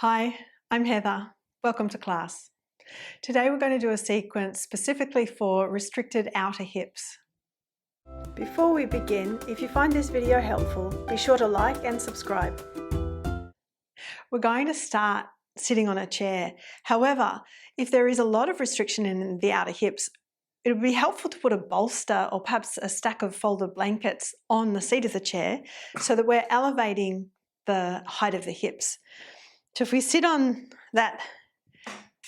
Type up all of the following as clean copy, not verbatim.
Hi, I'm Heather. Welcome to class. Today we're going to do a sequence specifically for restricted outer hips. Before we begin, if you find this video helpful, be sure to like and subscribe. We're going to start sitting on a chair. However, if there is a lot of restriction in the outer hips, it would be helpful to put a bolster or perhaps a stack of folded blankets on the seat of the chair so that we're elevating the height of the hips. So if we sit on that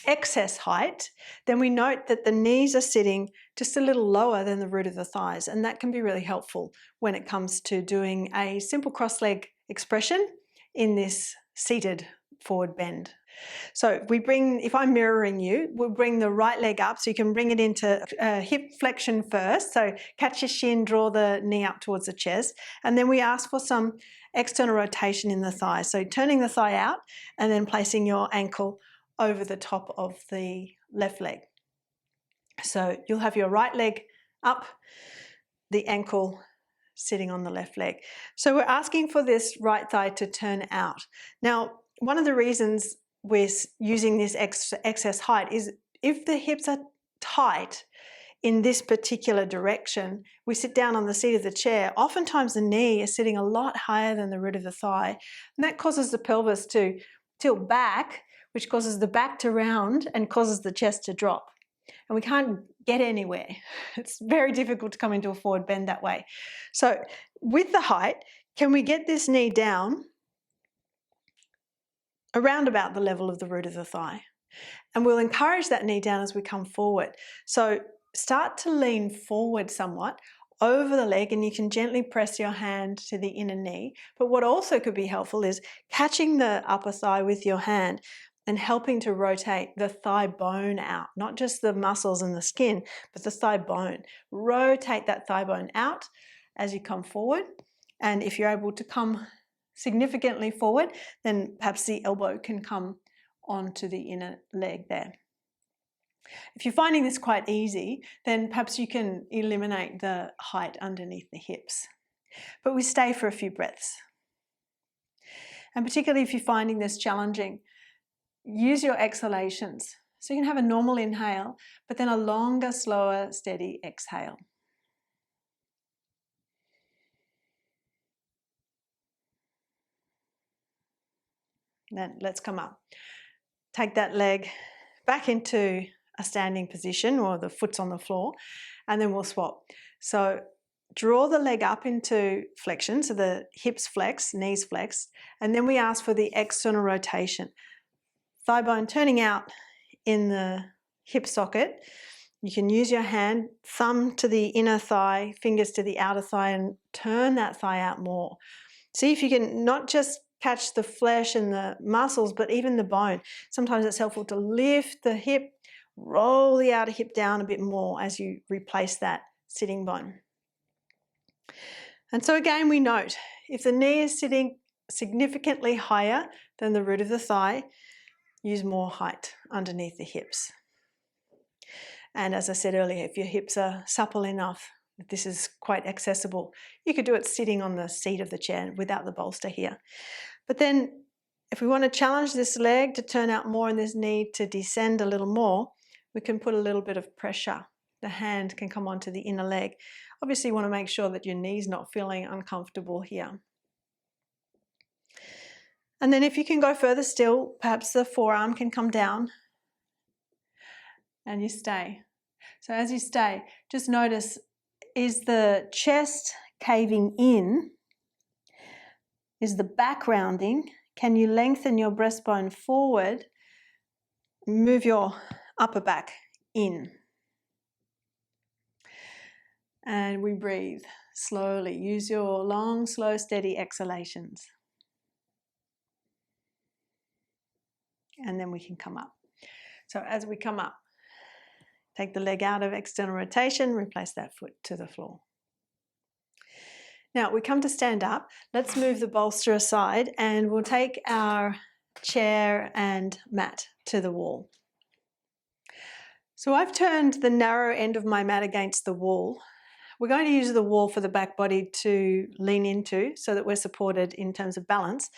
excess height, then we note that the knees are sitting just a little lower than the root of the thighs, and that can be really helpful when it comes to doing a simple cross-leg expression in this seated forward bend. So if I'm mirroring you, we'll bring the right leg up so you can bring it into hip flexion first. So catch your shin, draw the knee up towards the chest, and then we ask for some external rotation in the thigh. So turning the thigh out and then placing your ankle over the top of the left leg. So you'll have your right leg up, the ankle sitting on the left leg. So we're asking for this right thigh to turn out. Now, one of the reasons we're using this excess height is if the hips are tight in this particular direction, we sit down on the seat of the chair, oftentimes the knee is sitting a lot higher than the root of the thigh, and that causes the pelvis to tilt back, which causes the back to round and causes the chest to drop. And we can't get anywhere. It's very difficult to come into a forward bend that way. So with the height, can we get this knee down around about the level of the root of the thigh? And we'll encourage that knee down as we come forward. So start to lean forward somewhat over the leg, and you can gently press your hand to the inner knee. But what also could be helpful is catching the upper thigh with your hand and helping to rotate the thigh bone out, not just the muscles and the skin, but the thigh bone. Rotate that thigh bone out as you come forward. And if you're able to come significantly forward, then perhaps the elbow can come onto the inner leg there. If you're finding this quite easy, then perhaps you can eliminate the height underneath the hips. But we stay for a few breaths. And particularly if you're finding this challenging, use your exhalations. So you can have a normal inhale, but then a longer, slower, steady exhale. Then let's come up. Take that leg back into a standing position, or the foot's on the floor, and then we'll swap. So draw the leg up into flexion, so the hips flex, knees flex, and then we ask for the external rotation. Thigh bone turning out in the hip socket. You can use your hand, thumb to the inner thigh, fingers to the outer thigh, and turn that thigh out more. See if you can not just catch the flesh and the muscles, but even the bone. Sometimes it's helpful to lift the hip, roll the outer hip down a bit more as you replace that sitting bone. And so again, we note, if the knee is sitting significantly higher than the root of the thigh, use more height underneath the hips. And as I said earlier, if your hips are supple enough, this is quite accessible. You could do it sitting on the seat of the chair without the bolster here. But then if we want to challenge this leg to turn out more and this knee to descend a little more, we can put a little bit of pressure. The hand can come onto the inner leg. Obviously you want to make sure that your knee's not feeling uncomfortable here. And then if you can go further still, perhaps the forearm can come down and you stay. So as you stay, just notice, is the chest caving in? Is the back rounding? Can you lengthen your breastbone forward? Move your upper back in. And we breathe slowly. Use your long, slow, steady exhalations. And then we can come up. So as we come up, take the leg out of external rotation, replace that foot to the floor. Now we come to stand up. Let's move the bolster aside and we'll take our chair and mat to the wall. So I've turned the narrow end of my mat against the wall. We're going to use the wall for the back body to lean into so that we're supported in terms of balance.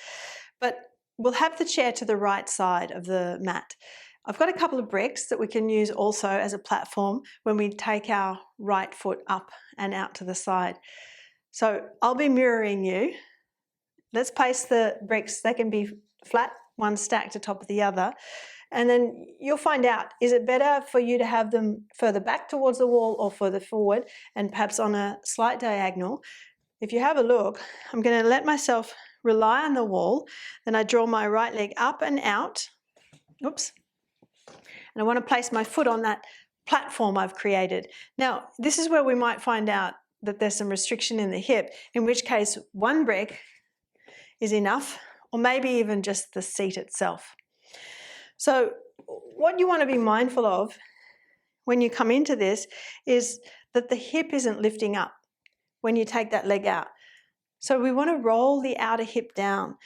But we'll have the chair to the right side of the mat. I've got a couple of bricks that we can use also as a platform when we take our right foot up and out to the side. So I'll be mirroring you. Let's place the bricks. They can be flat, one stacked atop of the other. And then you'll find out, is it better for you to have them further back towards the wall or further forward and perhaps on a slight diagonal? If you have a look, I'm going to let myself rely on the wall. Then I draw my right leg up and out. Oops. And I want to place my foot on that platform I've created. Now, this is where we might find out that there's some restriction in the hip, in which case one brick is enough, or maybe even just the seat itself. So what you want to be mindful of when you come into this is that the hip isn't lifting up when you take that leg out. So we want to roll the outer hip down.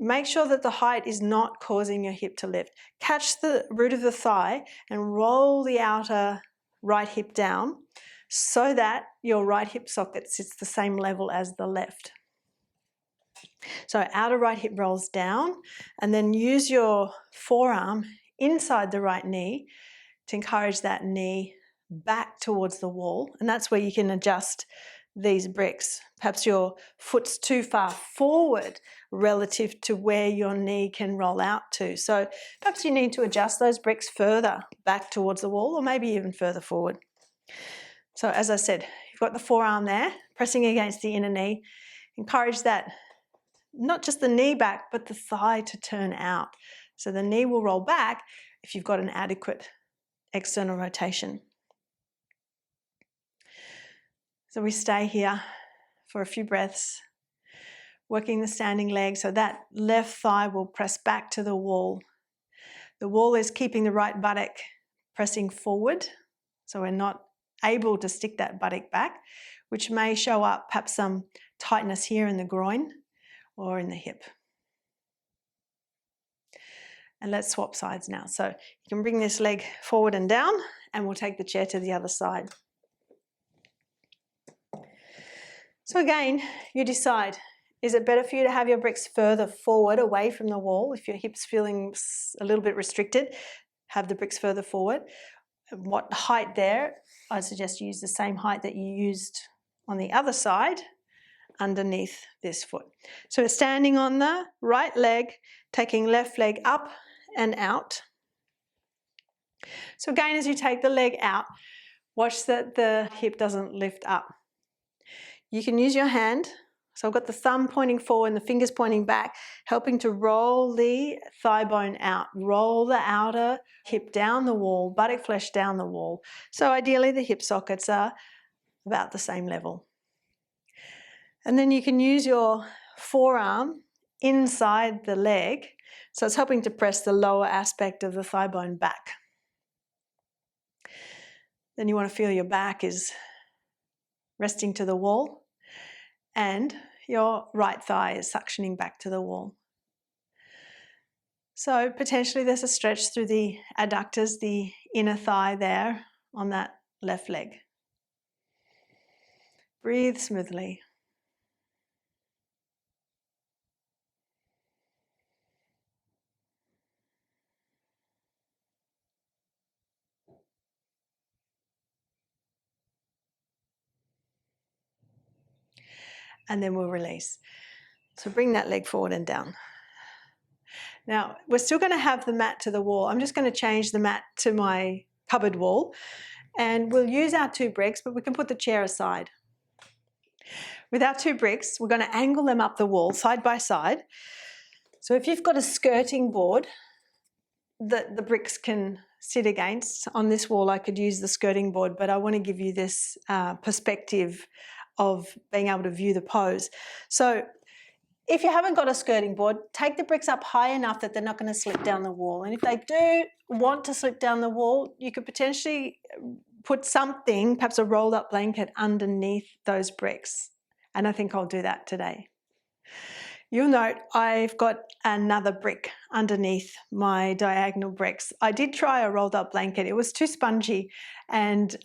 Make sure that the height is not causing your hip to lift. Catch the root of the thigh and roll the outer right hip down so that your right hip socket sits the same level as the left. So outer right hip rolls down, and then use your forearm inside the right knee to encourage that knee back towards the wall. And that's where you can adjust these bricks. Perhaps your foot's too far forward relative to where your knee can roll out to. So perhaps you need to adjust those bricks further back towards the wall, or maybe even further forward. So as I said, you've got the forearm there pressing against the inner knee. Encourage that, not just the knee back, but the thigh to turn out. So the knee will roll back if you've got an adequate external rotation. So we stay here for a few breaths, working the standing leg so that left thigh will press back to the wall. The wall is keeping the right buttock pressing forward, so we're not able to stick that buttock back, which may show up perhaps some tightness here in the groin or in the hip. And let's swap sides now. So you can bring this leg forward and down, and we'll take the chair to the other side. So again, you decide, is it better for you to have your bricks further forward away from the wall? If your hip's feeling a little bit restricted, have the bricks further forward. What height there? I suggest you use the same height that you used on the other side underneath this foot. So we're standing on the right leg, taking left leg up and out. So again, as you take the leg out, watch that the hip doesn't lift up. You can use your hand. So I've got the thumb pointing forward and the fingers pointing back, helping to roll the thigh bone out. Roll the outer hip down the wall, buttock flesh down the wall. So ideally the hip sockets are about the same level. And then you can use your forearm inside the leg. So it's helping to press the lower aspect of the thigh bone back. Then you want to feel your back is resting to the wall and your right thigh is suctioning back to the wall. So potentially there's a stretch through the adductors, the inner thigh there on that left leg. Breathe smoothly. And then we'll release. So bring that leg forward and down. Now, we're still going to have the mat to the wall. I'm just going to change the mat to my cupboard wall. And we'll use our 2 bricks, but we can put the chair aside. With our 2 bricks, we're going to angle them up the wall side by side. So if you've got a skirting board that the bricks can sit against, on this wall I could use the skirting board, but I want to give you this perspective of being able to view the pose. So if you haven't got a skirting board, take the bricks up high enough that they're not going to slip down the wall. And if they do want to slip down the wall, you could potentially put something, perhaps a rolled up blanket, underneath those bricks. And I think I'll do that today. You'll note I've got another brick underneath my diagonal bricks. I did try a rolled up blanket. It was too spongy, and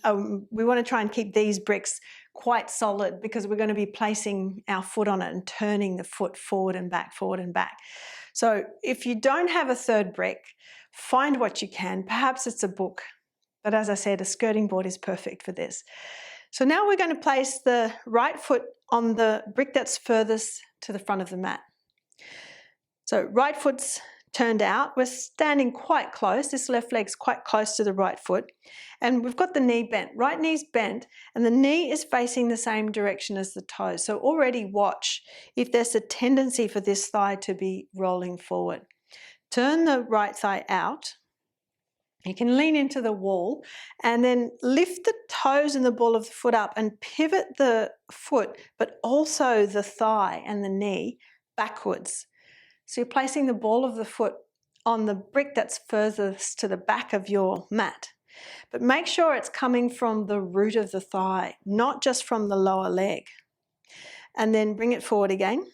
we want to try and keep these bricks quite solid because we're going to be placing our foot on it and turning the foot forward and back, forward and back. So if you don't have a third brick, find what you can. Perhaps it's a book. But as I said, a skirting board is perfect for this. So now we're going to place the right foot on the brick that's furthest to the front of the mat. So right foot's turned out. We're standing quite close. This left leg's quite close to the right foot. And we've got the knee bent. Right knee's bent and the knee is facing the same direction as the toes. So already watch if there's a tendency for this thigh to be rolling forward. Turn the right thigh out. You can lean into the wall and then lift the toes and the ball of the foot up and pivot the foot, but also the thigh and the knee backwards. So you're placing the ball of the foot on the brick that's furthest to the back of your mat. But make sure it's coming from the root of the thigh, not just from the lower leg. And then bring it forward again.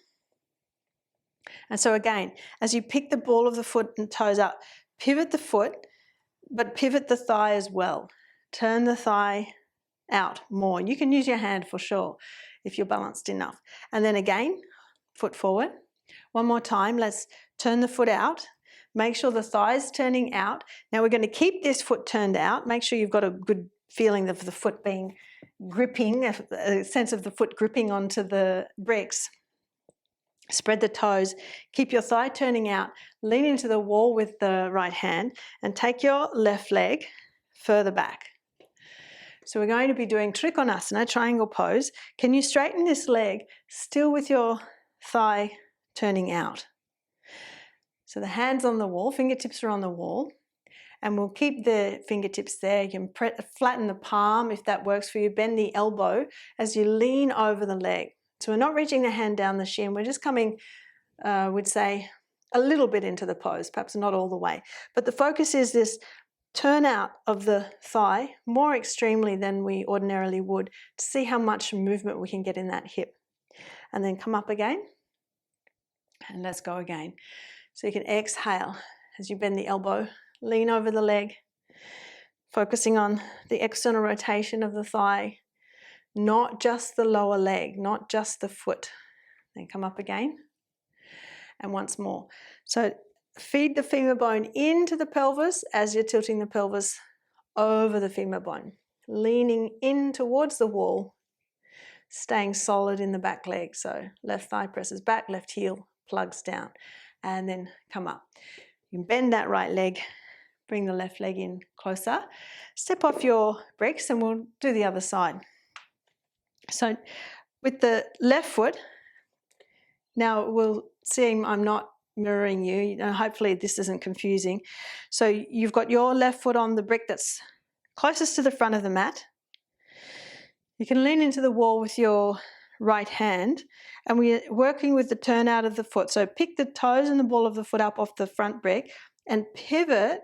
And so again, as you pick the ball of the foot and toes up, pivot the foot, but pivot the thigh as well. Turn the thigh out more. You can use your hand for sure if you're balanced enough. And then again, foot forward. One more time, let's turn the foot out. Make sure the thigh is turning out. Now we're going to keep this foot turned out. Make sure you've got a good feeling of the foot being gripping, a sense of the foot gripping onto the bricks. Spread the toes, keep your thigh turning out, lean into the wall with the right hand and take your left leg further back. So we're going to be doing Trikonasana, triangle pose. Can you straighten this leg still with your thigh turning out? So the hands on the wall, fingertips are on the wall, and we'll keep the fingertips there. You can flatten the palm if that works for you. Bend the elbow as you lean over the leg. So we're not reaching the hand down the shin. We're just coming, we'd say, a little bit into the pose, perhaps not all the way. But the focus is this turn out of the thigh more extremely than we ordinarily would to see how much movement we can get in that hip. And then come up again. And let's go again. So you can exhale as you bend the elbow, lean over the leg, focusing on the external rotation of the thigh, not just the lower leg, not just the foot. Then come up again. And once more. So feed the femur bone into the pelvis as you're tilting the pelvis over the femur bone, leaning in towards the wall, staying solid in the back leg. So left thigh presses back, left heel plugs down, and then come up. You can bend that right leg, bring the left leg in closer, step off your bricks, and we'll do the other side. So with the left foot, now we'll see I'm not mirroring you. Hopefully this isn't confusing. So you've got your left foot on the brick that's closest to the front of the mat. You can lean into the wall with your right hand, and we're working with the turn out of the foot. So pick the toes and the ball of the foot up off the front brick and pivot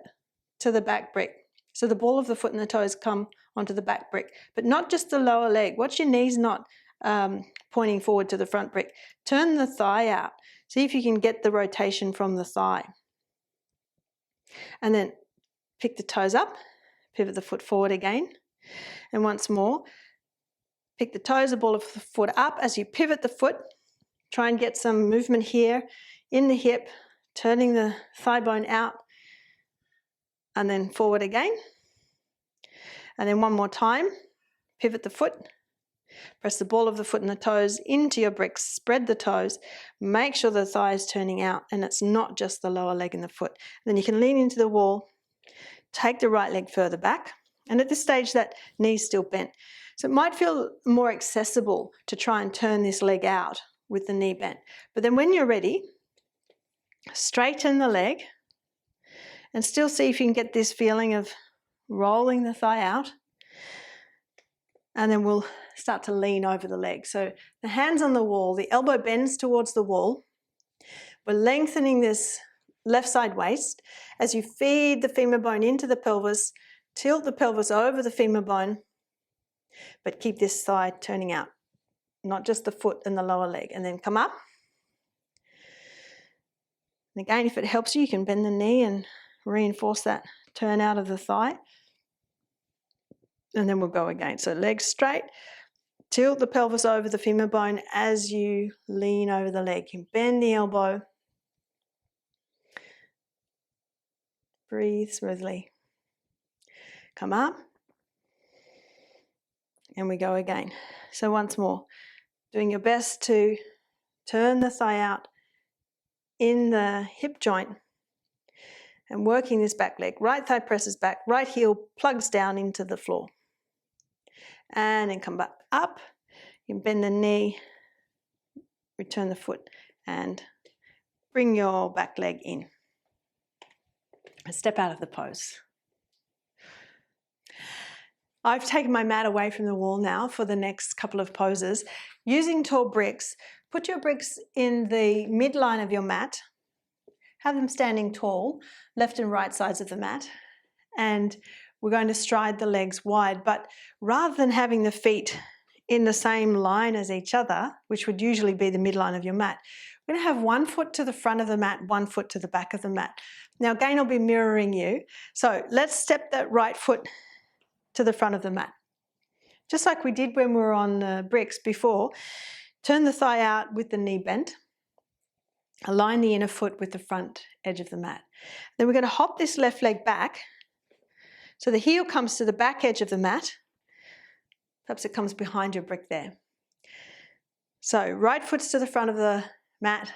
to the back brick. So the ball of the foot and the toes come onto the back brick, but not just the lower leg. Watch your knees not pointing forward to the front brick. Turn the thigh out. See if you can get the rotation from the thigh. And then pick the toes up, pivot the foot forward again. And once more, pick the toes, the ball of the foot up as you pivot the foot. Try and get some movement here in the hip, turning the thigh bone out and then forward again. And then one more time, pivot the foot. Press the ball of the foot and the toes into your bricks. Spread the toes. Make sure the thigh is turning out and it's not just the lower leg and the foot. And then you can lean into the wall, take the right leg further back. And at this stage, that knee's still bent. So it might feel more accessible to try and turn this leg out with the knee bent. But then when you're ready, straighten the leg and still see if you can get this feeling of rolling the thigh out. And then we'll start to lean over the leg. So the hands on the wall, the elbow bends towards the wall. We're lengthening this left side waist as you feed the femur bone into the pelvis, tilt the pelvis over the femur bone, but keep this thigh turning out, not just the foot and the lower leg. And then come up. And again, if it helps you, you can bend the knee and reinforce that turn out of the thigh. And then we'll go again. So legs straight, tilt the pelvis over the femur bone as you lean over the leg. You bend the elbow, Breathe smoothly. Come up. And we go again. So once more, doing your best to turn the thigh out in the hip joint and working this back leg. Right thigh presses back, right heel plugs down into the floor. And then come back up. You can bend the knee, return the foot, and bring your back leg in. And step out of the pose. I've taken my mat away from the wall now for the next couple of poses. Using tall bricks, put your bricks in the midline of your mat. Have them standing tall, left and right sides of the mat. And we're going to stride the legs wide, but rather than having the feet in the same line as each other, which would usually be the midline of your mat, we're going to have one foot to the front of the mat, one foot to the back of the mat. Now again, I'll be mirroring you. So let's step that right foot to the front of the mat. Just like we did when we were on the bricks before, turn the thigh out with the knee bent. Align the inner foot with the front edge of the mat. Then we're going to hop this left leg back. So the heel comes to the back edge of the mat. Perhaps it comes behind your brick there. So right foot's to the front of the mat,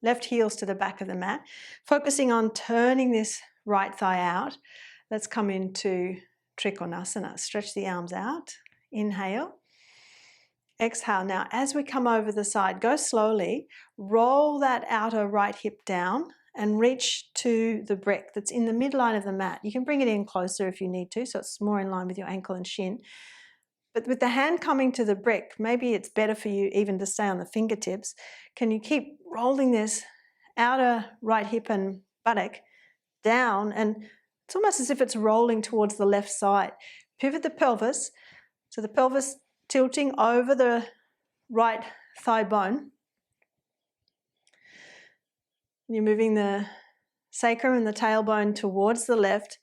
left heel's to the back of the mat. Focusing on turning this right thigh out. Let's come into Trikonasana. Stretch the arms out. Inhale. Exhale. Now, as we come over the side, go slowly. Roll that outer right hip down and reach to the brick that's in the midline of the mat. You can bring it in closer if you need to, so it's more in line with your ankle and shin. But with the hand coming to the brick, maybe it's better for you even to stay on the fingertips. Can you keep rolling this outer right hip and buttock down, and it's almost as if it's rolling towards the left side. Pivot the pelvis, so the pelvis tilting over the right thigh bone. You're moving the sacrum and the tailbone towards the left,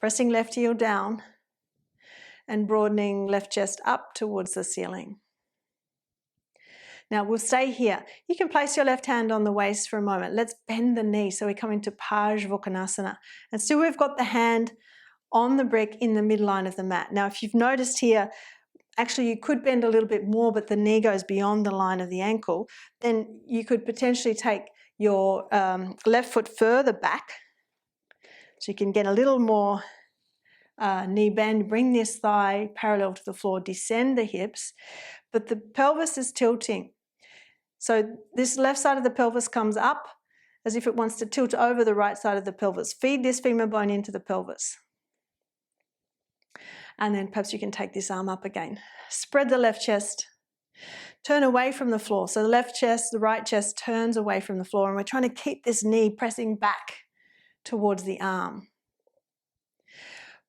pressing left heel down and broadening left chest up towards the ceiling. Now we'll stay here. You can place your left hand on the waist for a moment. Let's bend the knee so we come into Parsvakonasana. And still we've got the hand on the brick in the midline of the mat. Now if you've noticed here, actually you could bend a little bit more, but the knee goes beyond the line of the ankle. Then you could potentially take your left foot further back so you can get a little more knee bend. Bring this thigh parallel to the floor, descend the hips, but the pelvis is tilting. So this left side of the pelvis comes up as if it wants to tilt over the right side of the pelvis. Feed this femur bone into the pelvis. And then perhaps you can take this arm up again. Spread the left chest. Turn away from the floor. So the left chest, the right chest turns away from the floor, and we're trying to keep this knee pressing back towards the arm.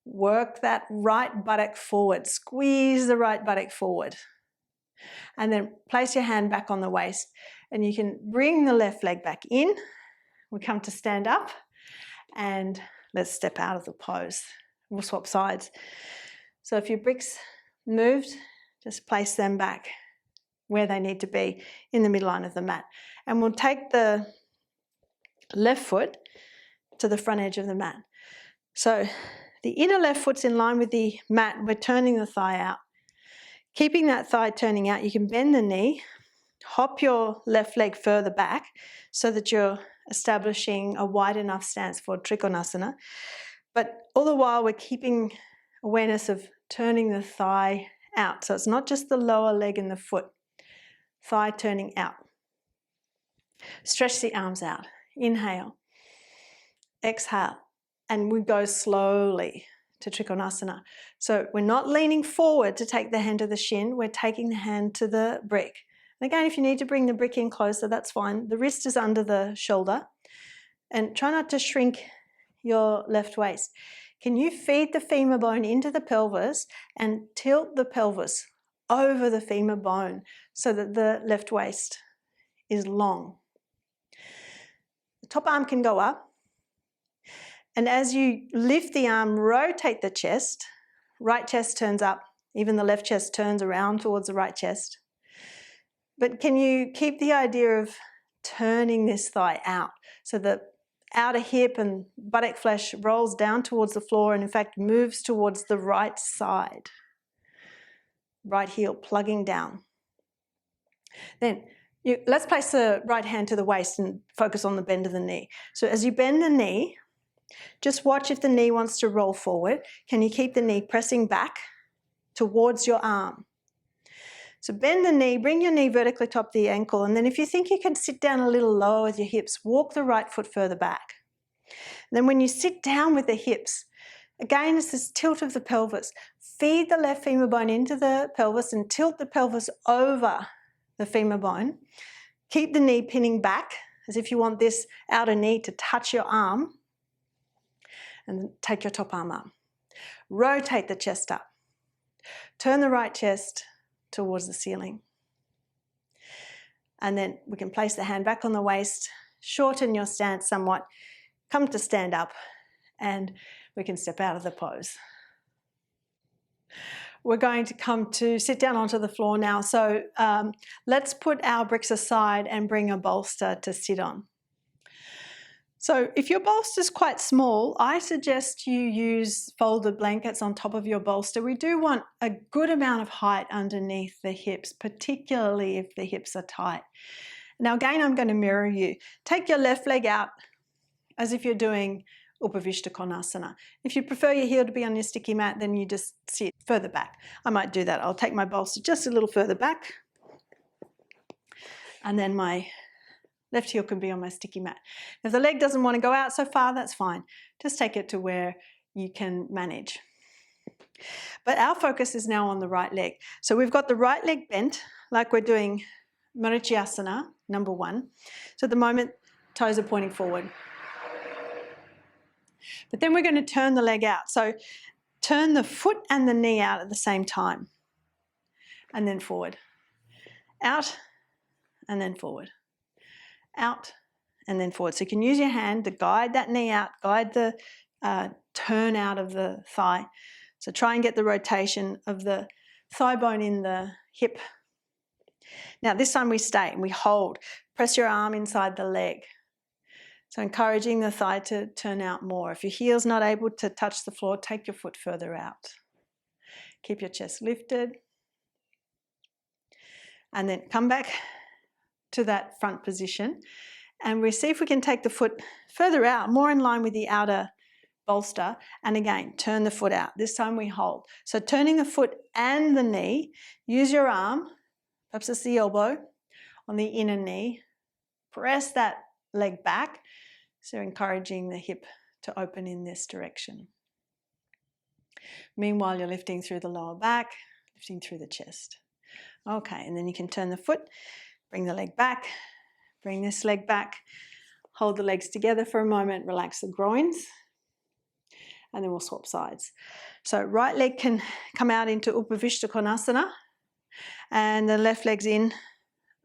Work that right buttock forward. Squeeze the right buttock forward. And then place your hand back on the waist, and you can bring the left leg back in. We come to stand up, and let's step out of the pose. We'll swap sides. So if your bricks moved, just place them back where they need to be in the midline of the mat. And we'll take the left foot to the front edge of the mat. So the inner left foot's in line with the mat. We're turning the thigh out. Keeping that thigh turning out, you can bend the knee, hop your left leg further back so that you're establishing a wide enough stance for Trikonasana. But all the while we're keeping awareness of turning the thigh out. So it's not just the lower leg and the foot. Thigh turning out. Stretch the arms out. Inhale. Exhale. And we go slowly to Trikonasana. So we're not leaning forward to take the hand to the shin. We're taking the hand to the brick. And again, if you need to bring the brick in closer, that's fine. The wrist is under the shoulder. And try not to shrink your left waist. Can you feed the femur bone into the pelvis and tilt the pelvis over the femur bone so that the left waist is long? The top arm can go up. And as you lift the arm, rotate the chest. Right chest turns up. Even the left chest turns around towards the right chest. But can you keep the idea of turning this thigh out so the outer hip and buttock flesh rolls down towards the floor and in fact moves towards the right side. Right heel plugging down. Then let's place the right hand to the waist and focus on the bend of the knee. So as you bend the knee, just watch if the knee wants to roll forward. Can you keep the knee pressing back towards your arm? So bend the knee, bring your knee vertically top the ankle, and then if you think you can sit down a little lower with your hips, walk the right foot further back. And then when you sit down with the hips, again it's this tilt of the pelvis. Feed the left femur bone into the pelvis and tilt the pelvis over the femur bone. Keep the knee pinning back as if you want this outer knee to touch your arm, and take your top arm up. Rotate the chest up. Turn the right chest towards the ceiling. And then we can place the hand back on the waist, shorten your stance somewhat, come to stand up, and we can step out of the pose. We're going to come to sit down onto the floor now. So let's put our bricks aside and bring a bolster to sit on. So if your bolster is quite small, I suggest you use folded blankets on top of your bolster. We do want a good amount of height underneath the hips, particularly if the hips are tight. Now again, I'm going to mirror you. Take your left leg out as if you're doing Konasana. If you prefer your heel to be on your sticky mat, then you just sit further back. I might do that. I'll take my bolster just a little further back, and then my left heel can be on my sticky mat. If the leg doesn't want to go out so far, that's fine. Just take it to where you can manage. But our focus is now on the right leg. So we've got the right leg bent, like we're doing Marichyasana, number 1. So at the moment, toes are pointing forward. But then we're going to turn the leg out. So turn the foot and the knee out at the same time. And then forward. Out, and then forward. Out, and then forward. So you can use your hand to guide that knee out, guide the turn out of the thigh. So try and get the rotation of the thigh bone in the hip. Now this time we stay and we hold. Press your arm inside the leg. So encouraging the thigh to turn out more. If your heel's not able to touch the floor, take your foot further out. Keep your chest lifted. And then come back to that front position. And we see if we can take the foot further out, more in line with the outer bolster. And again, turn the foot out. This time we hold. So turning the foot and the knee, use your arm, perhaps it's the elbow, on the inner knee. Press that leg back. So encouraging the hip to open in this direction. Meanwhile, you're lifting through the lower back, lifting through the chest. Okay, and then you can turn the foot, bring the leg back, bring this leg back, hold the legs together for a moment, relax the groins, and then we'll swap sides. So right leg can come out into Konasana, and the left leg's in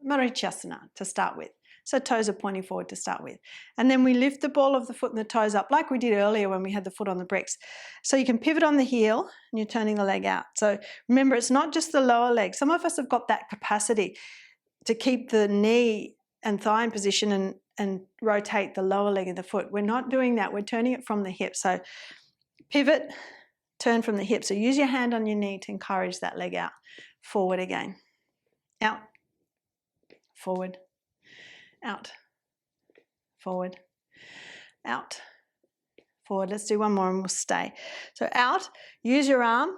Marichyasana to start with. So toes are pointing forward to start with. And then we lift the ball of the foot and the toes up like we did earlier when we had the foot on the bricks. So you can pivot on the heel and you're turning the leg out. So remember, it's not just the lower leg. Some of us have got that capacity to keep the knee and thigh in position and rotate the lower leg of the foot. We're not doing that. We're turning it from the hip. So pivot, turn from the hip. So use your hand on your knee to encourage that leg out. Forward again. Out. Forward. Out, forward, out, forward. Let's do one more and we'll stay. So out, use your arm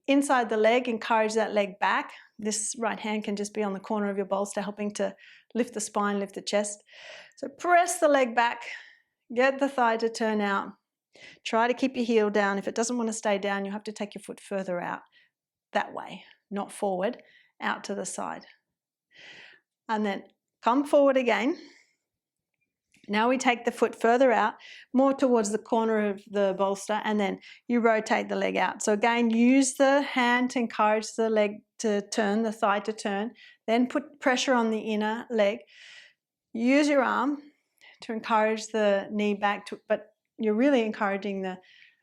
inside the leg, encourage that leg back. This right hand can just be on the corner of your bolster, helping to lift the spine, lift the chest. So press the leg back, get the thigh to turn out. Try to keep your heel down. If it doesn't want to stay down, you have to take your foot further out that way, not forward, out to the side. And then come forward again. Now we take the foot further out, more towards the corner of the bolster, and then you rotate the leg out. So again, use the hand to encourage the leg to turn, the thigh to turn, then put pressure on the inner leg. Use your arm to encourage the knee back, but you're really encouraging the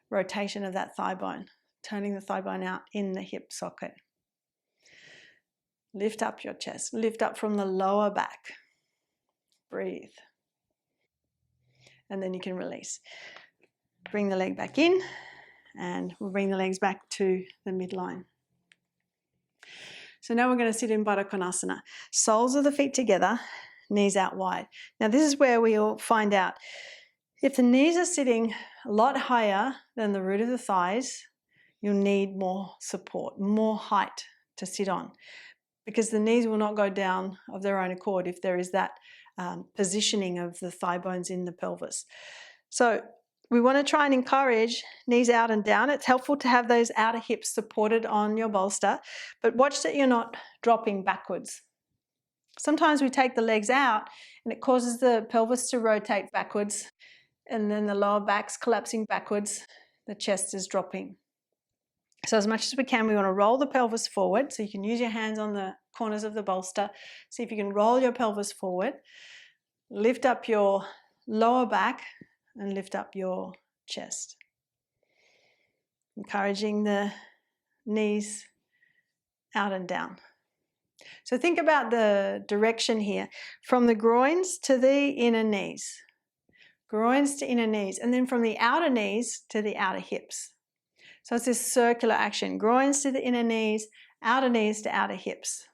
rotation of that thigh bone, turning the thigh bone out in the hip socket. Lift up your chest, lift up from the lower back. Breathe. and then you can release. Bring the leg back in, and we'll bring the legs back to the midline. So now we're going to sit in Baddha Konasana. Soles of the feet together, knees out wide. Now this is where we'll find out if the knees are sitting a lot higher than the root of the thighs, you'll need more support, more height to sit on, because the knees will not go down of their own accord if there is that positioning of the thigh bones in the pelvis. So we want to try and encourage knees out and down. It's helpful to have those outer hips supported on your bolster, but watch that you're not dropping backwards. Sometimes we take the legs out and it causes the pelvis to rotate backwards, and then the lower back's collapsing backwards, the chest is dropping. So as much as we can, we want to roll the pelvis forward. So you can use your hands on the corners of the bolster. See if you can roll your pelvis forward, lift up your lower back and lift up your chest. Encouraging the knees out and down. So think about the direction here, from the groins to the inner knees. Groins to inner knees, and then from the outer knees to the outer hips. So it's this circular action, groins to the inner knees to outer hips.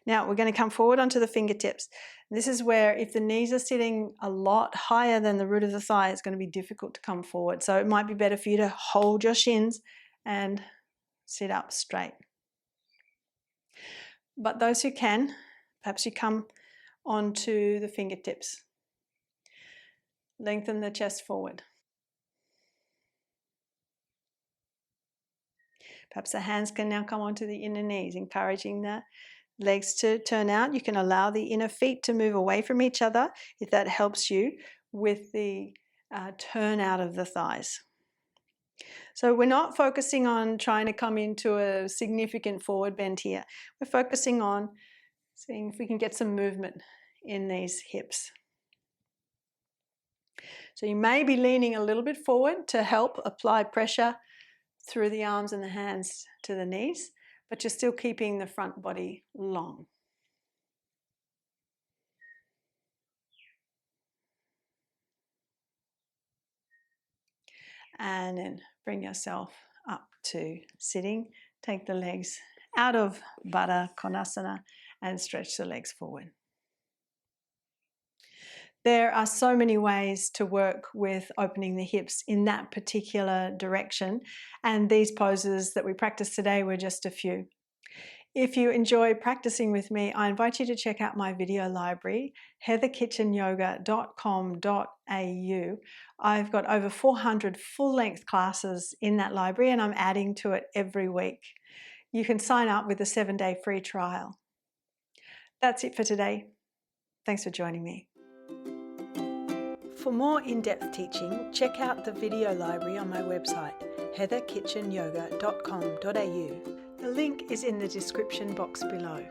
Now we're going to come forward onto the fingertips. This is where if the knees are sitting a lot higher than the root of the thigh, it's going to be difficult to come forward. So it might be better for you to hold your shins and sit up straight. But those who can, perhaps you come onto the fingertips. Lengthen the chest forward. Perhaps the hands can now come onto the inner knees, encouraging the legs to turn out. You can allow the inner feet to move away from each other if that helps you with the turn out of the thighs. So we're not focusing on trying to come into a significant forward bend here. We're focusing on seeing if we can get some movement in these hips. So you may be leaning a little bit forward to help apply pressure through the arms and the hands to the knees, but you're still keeping the front body long. And then bring yourself up to sitting. Take the legs out of Baddha Konasana and stretch the legs forward. There are so many ways to work with opening the hips in that particular direction, and these poses that we practiced today were just a few. If you enjoy practicing with me, I invite you to check out my video library, heatherkitchenyoga.com.au. I've got over 400 full-length classes in that library, and I'm adding to it every week. You can sign up with a 7-day free trial. That's it for today. Thanks for joining me. For more in-depth teaching, check out the video library on my website, heatherkitchenyoga.com.au. The link is in the description box below.